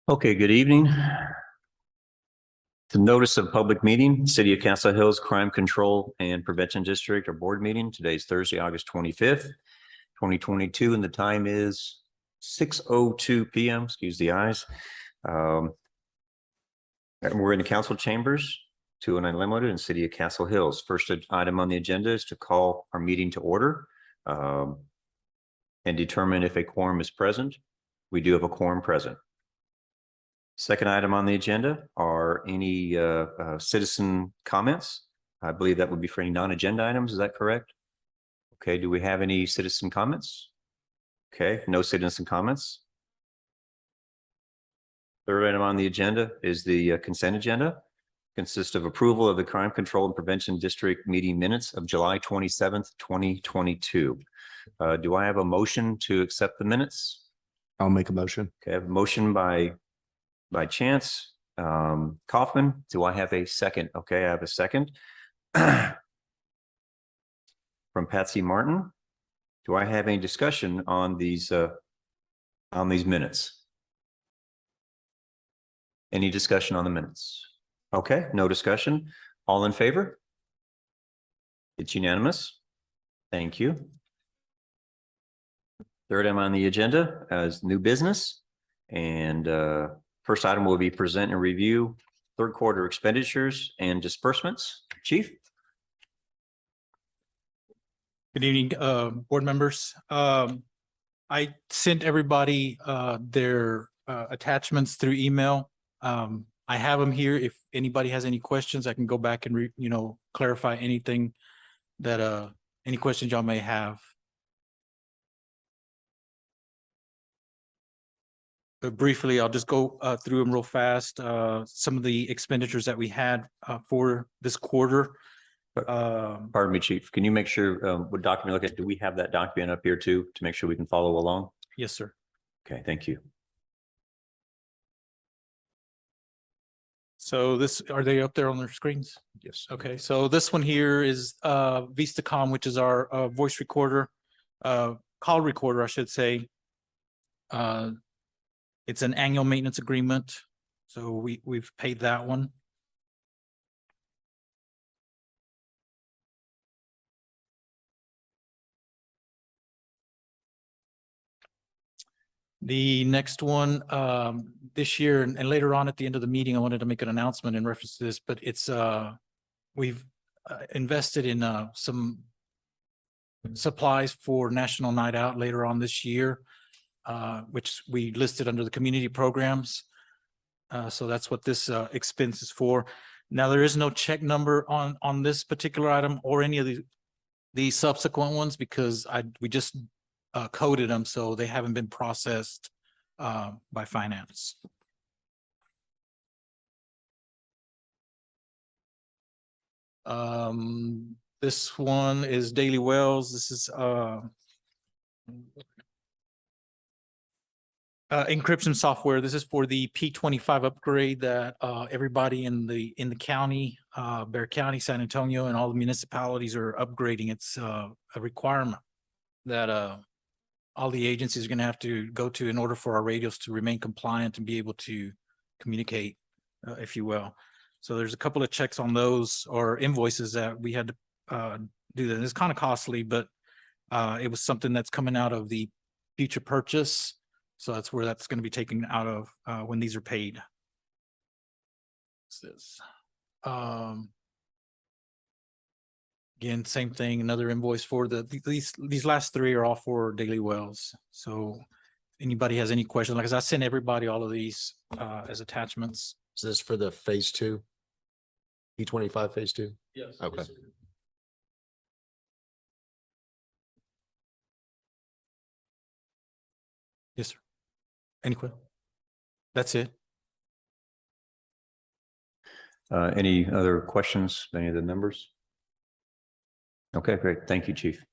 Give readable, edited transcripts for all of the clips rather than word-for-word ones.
Okay, good evening. The notice of public meeting, City of Castle Hills Crime Control and Prevention District or board meeting. Today's Thursday, August 25th, 2022, and the time is 6:02 p.m. Excuse the eyes. And we're in the council chambers, 209 Limited in City of Castle Hills. First item on the agenda is to call our meeting to order and determine if a quorum is present. We do have a quorum present. Second item on the agenda are any citizen comments. I believe that would be for any non-agenda items. Is that correct? Okay, do we have any citizen comments? Okay, no citizen comments. Third item on the agenda is the consent agenda. Consists of approval of the Crime Control and Prevention District meeting minutes of July 27th, 2022. Do I have a motion to accept the minutes? I'll make a motion. Okay, I have a motion by Chance Kaufman. Do I have a second? Okay, I have a second from Patsy Martin. Do I have any discussion on these minutes? Any discussion on the minutes? Okay, no discussion. All in favor? It's unanimous. Thank you. Third item on the agenda as new business, and first item will be present and review third quarter expenditures and disbursements. Chief. Good evening, board members. I sent everybody their attachments through email. I have them here. If anybody has any questions, I can go back and clarify anything that any questions y'all may have. But briefly, I'll just go through them real fast. Some of the expenditures that we had for this quarter. Pardon me, Chief. Can you make sure what document look at? Do we have that document up here too to make sure we can follow along? Yes, sir. Okay, thank you. So are they up there on their screens? Yes. Okay, so this one here is Vistacom, which is our voice recorder, call recorder, I should say. It's an annual maintenance agreement, so we've paid that one. The next one this year and later on at the end of the meeting, I wanted to make an announcement in reference to this, but it's we've invested in some supplies for National Night Out later on this year, which we listed under the community programs. So that's what this expense is for. Now, there is no check number on this particular item or any of the subsequent ones because we just coded them, so they haven't been processed by finance. This one is Daily Wells. This is encryption software. This is for the P25 upgrade that everybody in the county, Bexar County, San Antonio, and all the municipalities are upgrading. It's a requirement that all the agencies are going to have to go to in order for our radios to remain compliant and be able to communicate, if you will. So there's a couple of checks on those or invoices that we had to do that. It's kind of costly, but it was something that's coming out of the future purchase. So that's where that's going to be taken out of when these are paid. What's this? Again, same thing, another invoice for these last three are all for Daily Wells. So if anybody has any questions, like I sent everybody all of these as attachments. Is this for the phase 2? P25 phase 2? Yes. Okay. Yes, yes, sir. Any question? That's it. Any other questions? Any of the members? Okay, great. Thank you, Chief.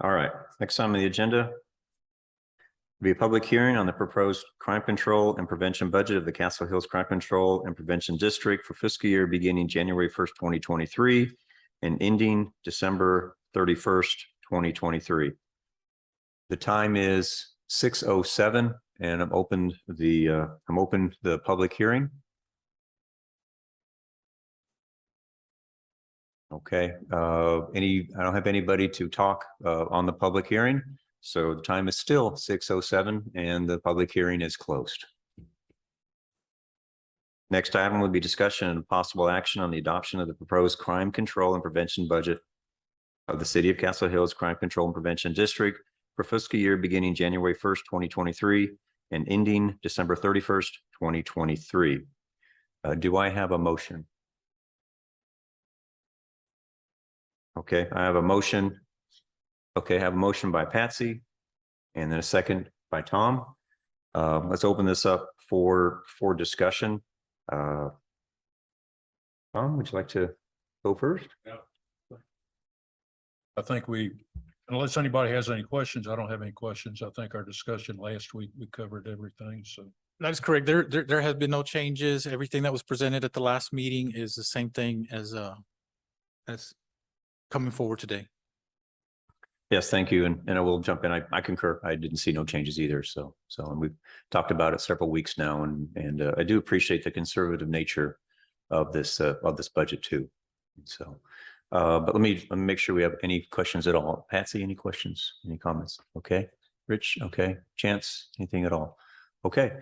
All right, next on the agenda will be a public hearing on the proposed crime control and prevention budget of the Castle Hills Crime Control and Prevention District for fiscal year beginning January 1st, 2023 and ending December 31st, 2023. The time is 6:07 and I'm open the public hearing. Okay, I don't have anybody to talk on the public hearing. So the time is still 6:07 and the public hearing is closed. Next item would be discussion and possible action on the adoption of the proposed crime control and prevention budget of the City of Castle Hills Crime Control and Prevention District for fiscal year beginning January 1st, 2023 and ending December 31st, 2023. Do I have a motion? Okay, I have a motion. Okay, I have a motion by Patsy and then a second by Tom. Let's open this up for discussion. Tom, would you like to go first? I think unless anybody has any questions, I don't have any questions. I think our discussion last week, we covered everything, so. That is correct. There has been no changes. Everything that was presented at the last meeting is the same thing as coming forward today. Yes, thank you. And I will jump in. I concur. I didn't see no changes either. So and we've talked about it several weeks now and I do appreciate the conservative nature of this budget too. So, but let me make sure we have any questions at all. Patsy, any questions, any comments? Okay. Rich. Okay. Chance, anything at all? Okay.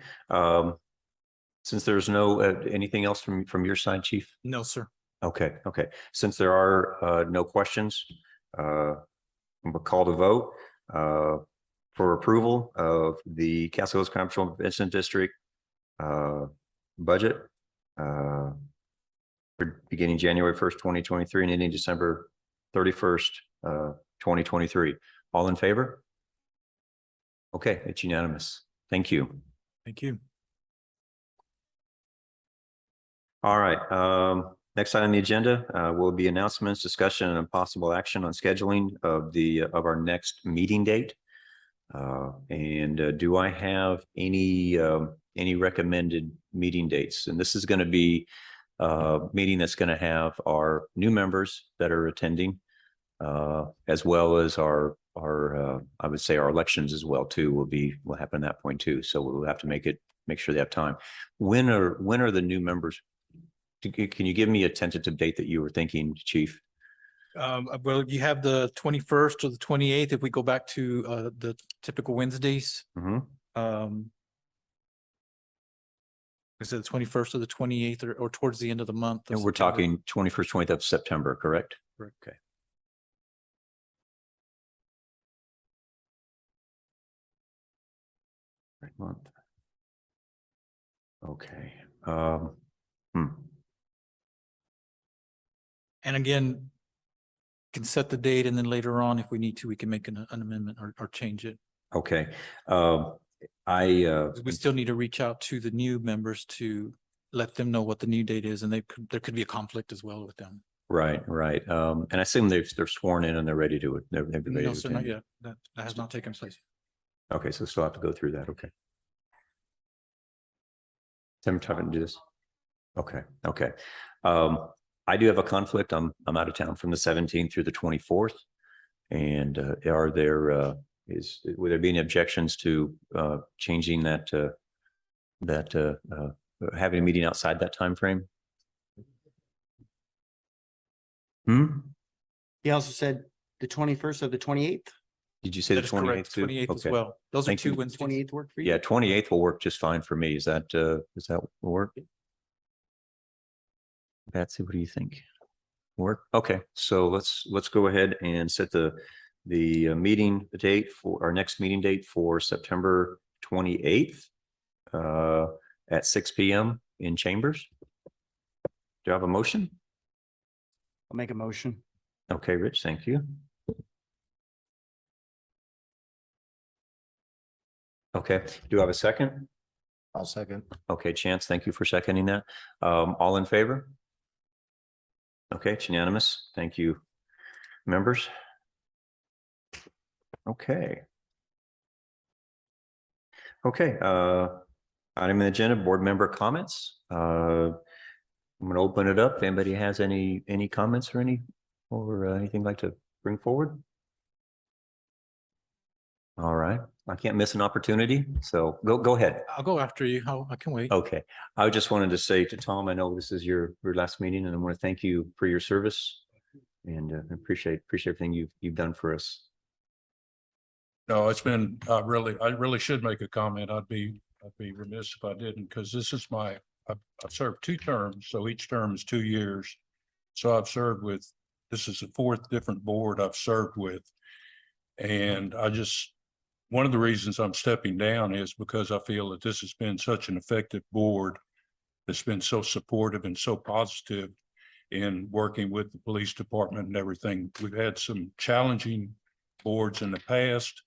Since there's no, anything else from your side, Chief? No, sir. Okay. Okay. Since there are no questions, we'll call to vote for approval of the Castle Hills Crime Control and Prevention District budget for beginning January 1st, 2023 and ending December 31st, 2023. All in favor? Okay, it's unanimous. Thank you. Thank you. All right. Next item on the agenda will be announcements, discussion, and possible action on scheduling of our next meeting date. Do I have any recommended meeting dates? And this is going to be a meeting that's going to have our new members that are attending, as well as our I would say our elections as well too will happen at that point too. So we'll have to make sure they have time. When are the new members? Can you give me a tentative date that you were thinking, Chief? Well, you have the 21st or the 28th. If we go back to the typical Wednesdays, is it the 21st or the 28th or towards the end of the month? And we're talking 21st, 20th of September, correct? Correct. Okay. Right month. Okay. And again, can set the date and then later on, if we need to, we can make an amendment or change it. Okay. We still need to reach out to the new members to let them know what the new date is, and there could be a conflict as well with them. Right. And I assume they're sworn in and they're ready to they're ready No, to sir, not attend. yet. That has not taken place. Okay, so still have to go through that. Okay. Tim, trying to do this. Okay. I do have a conflict. I'm out of town from the 17th through the 24th. And would there be any objections to changing that having a meeting outside that time frame? He also said the 21st or the 28th. Did you say the That is correct. 28th too? 28th as Okay. well. Those are Thank two you. Wednesdays. 28th work for you? Yeah, 28th will work just fine for me. Does that work? Patsy, what do you think? Work? Okay, so let's go ahead and set the meeting date for our next meeting date for September 28th at 6 p.m. in Chambers. Do I have a motion? I'll make a motion. Okay, Rich, thank you. Okay, do I have a second? I'll second. Okay, Chance, thank you for seconding that. All in favor? Okay, it's unanimous. Thank you, members. Okay. Okay, item on the agenda, board member comments. I'm going to open it up. If anybody has any comments or anything like to bring forward? All right. I can't miss an opportunity. So go ahead. I'll go after you. I can wait. Okay. I just wanted to say to Tom, I know this is your last meeting and I want to thank you for your service and appreciate everything you've done for us. No, it's been, I really should make a comment. I'd be remiss if I didn't, because this is I've served 2 terms, so each term is 2 years. So I've served with, this is the 4th different board I've served with. And one of the reasons I'm stepping down is because I feel that this has been such an effective board that's been so supportive and so positive in working with the police department and everything. We've had some challenging boards in the past,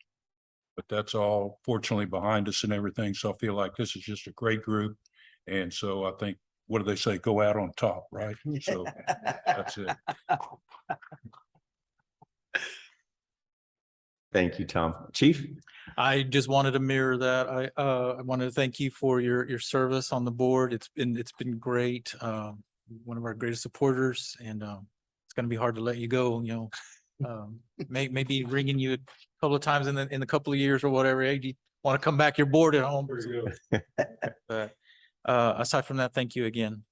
but that's all fortunately behind us and everything. So I feel like this is just a great group. And so I think, what do they say? Go out on top, right? So that's it. Thank you, Tom. Chief? I just wanted to mirror that. I wanted to thank you for your service on the board. It's been great. One of our greatest supporters, and it's gonna be hard to let you go, you know. Maybe ringing you a couple of times in the couple of years or whatever. Hey, do you want to come back? You're bored at home. But aside from that, thank you again.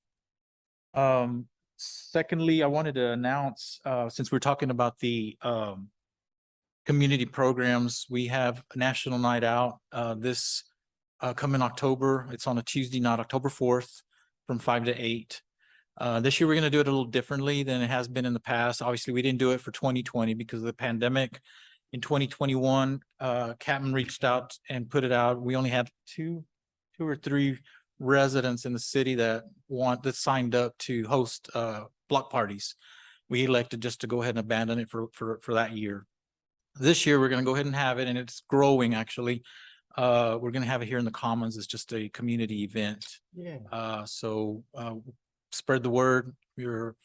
Secondly, I wanted to announce, since we're talking about the community programs, we have a National Night Out this coming October. It's on a Tuesday night, October 4th, from 5 to 8. This year, we're going to do it a little differently than it has been in the past. Obviously, we didn't do it for 2020 because of the pandemic. In 2021, Captain reached out and put it out. We only had two or three residents in the city that signed up to host block parties. We elected just to go ahead and abandon it for that year. This year, we're going to go ahead and have it, and it's growing actually. We're going to have it here in the Commons. It's just a community event. Yeah. So spread the word, your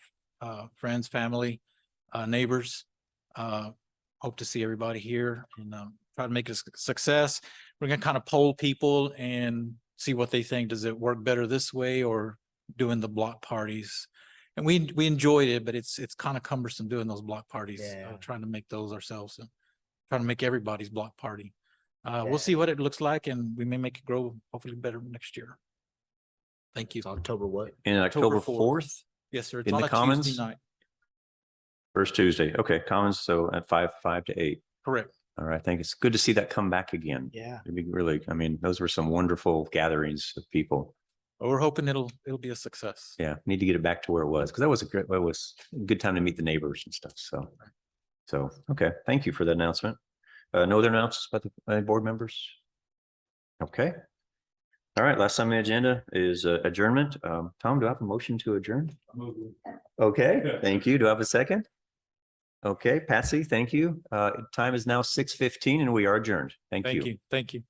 friends, family, neighbors. Hope to see everybody here and try to make it a success. We're going to kind of poll people and see what they think. Does it work better this way or doing the block parties? And we enjoyed it, but it's kind of cumbersome doing those block parties. Yeah. Trying to make those ourselves, and trying to make everybody's block party. We'll see what it looks like, and we may make it grow hopefully better next year. Thank you. It's October what? In October October 4th, Yes, sir. It's in on the a Commons? Tuesday night. first Tuesday. Okay, Commons. So at 5 to 8. Correct. All right. I think it's good to see that come back again. Yeah. It'd be really, I mean, those were some wonderful gatherings of people. But we're hoping it'll be a success. Yeah, need to get it back to where it was because that was it was a good time to meet the neighbors and stuff. So okay, thank you for that announcement. No other announcements by the board members? Okay. All right, last on the agenda is adjournment. Tom, do I have a motion to adjourn? Okay, thank you. Do I have a second? Okay, Patsy, thank you. Time is now 6:15 and we are adjourned. Thank you. Thank you.